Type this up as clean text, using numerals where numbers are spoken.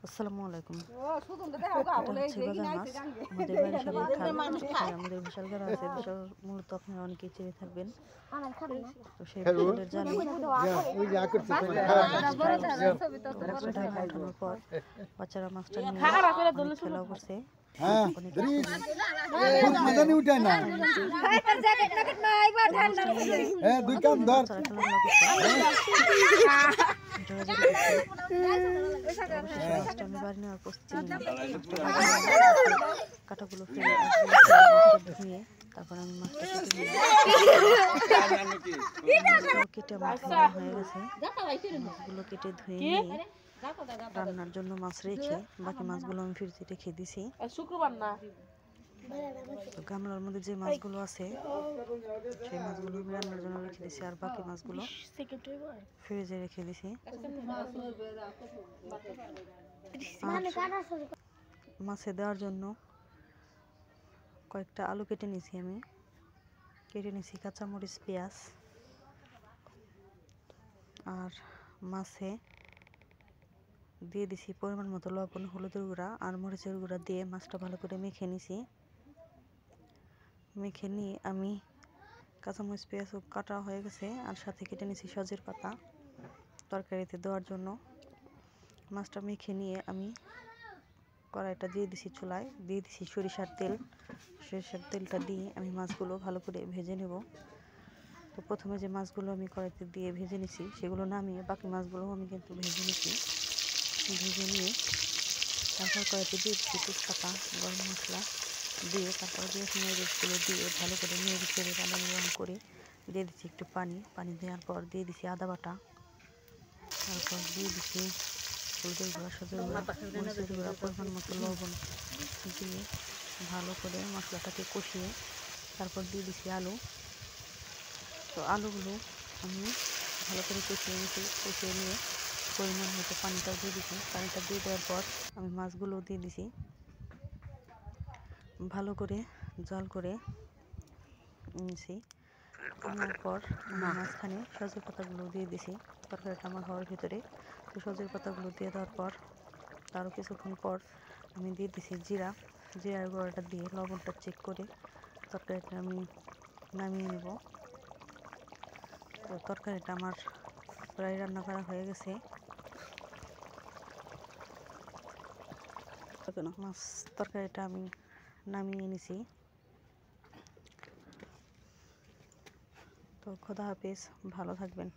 আসসালামু আলাইকুম। এটা হচ্ছে বাজার মাছ। আমাদের বাড়ির সবাই খায়। আমাদের বিশাল গাড়া আছে। বিশাল মূলত আপনারা অনেকেই চিনে থাকবেন। তো সেই বিশালের জালে ঢাকা ওঠানোর পর বাচ্চারা মাছটা নিয়ে অনেক খেলাও করছে। আমি বাড়ি নেওয়ার প্রস্তুতি কাটাগুলো ফেলে ধুয়ে তারপর আমি মাছটা কেটে আমার ধোয়া হয়ে গেছে। মাছগুলো কেটে ধুয়ে নিয়ে রান্নার জন্য মাছ রেখে বাকি মাছগুলো আমি ফ্রিজে রেখে দিছি। তো গামলার মধ্যে যে মাছগুলো আছে সেই মাছগুলো আমি রান্নার জন্য রেখে দিছি, আর বাকি মাছগুলো ফ্রিজে রেখে দিছি। মাছে দেওয়ার জন্য কয়েকটা আলু কেটে নিছি, আমি কেটে নিছি কাঁচামরিচ, পেঁয়াজ, আর মাছে দিয়ে দিছি পরিমাণ মতো লবণ, হলুদের গুঁড়া আর মরিচের গুঁড়া দিয়ে মাছটা ভালো করে মেখে নিছি। মেখে নিয়ে আমি কাঁচামরিচ, পেঁয়াজও কাটা হয়ে গেছে, আর সাথে কেটে নিছি সজের পাতা তরকারিতে দেওয়ার জন্য। মাছটা মেখে নিয়ে আমি কড়াইটা দিয়ে দিছি চুলায়, দিয়ে দিছি সরিষার তেল। সরিষার তেলটা দিয়ে আমি মাছগুলো ভালো করে ভেজে নেব। তো প্রথমে যে মাছগুলো আমি কড়াইতে দিয়ে ভেজে নিছি সেগুলো নামিয়ে বাকি মাছগুলো আমি কিন্তু ভেজে নিছি। ভেজে নিয়ে তারপর কড়াইতে দিয়ে দিচ্ছি তেজপাতা, গরম মশলা দিয়ে তারপর পেঁয়াজ মরিচগুলো দিয়ে ভালো করে নেড়ে চেড়ে বাদামি রং করে দিয়ে দিচ্ছি একটু পানি দেওয়ার পর দিয়ে দিচ্ছি আদা বাটা, তারপর দিয়ে দিচ্ছি হলুদের গুঁড়া, সজের গুঁড়া, মরিচের গুঁড়া, পরিমাণ মতো লবণ দিয়ে ভালো করে মশলাটাকে কষিয়ে তারপর দিয়ে দিচ্ছি আলু। তো আলুগুলো আমি ভালো করে কষিয়ে নিয়ে পরিমাণ মতো পানিটাও দিয়ে দিছি। পানিটা দিয়ে দেওয়ার পর আমি মাছগুলো দিয়ে দিছি, ভালো করে জল করে নিয়েছি। নেওয়ার পর আমি মাঝখানে সজের পাতাগুলো দিয়ে দিছি তরকারিটা আমার হওয়ার ভিতরে। তো সজের পাতাগুলো দিয়ে দেওয়ার পর তারও কিছুক্ষণ পর আমি দিয়ে দিছি জিরার গুঁড়াটা দিয়ে লবণটা চেক করে তরকারিটা আমি নামিয়ে নেব। তো তরকারিটা আমার প্রায় রান্না করা হয়ে গেছে। মাছ তরকারিটা আমি নামিয়ে নিছি। তো খোদা হাফেজ, ভালো থাকবেন।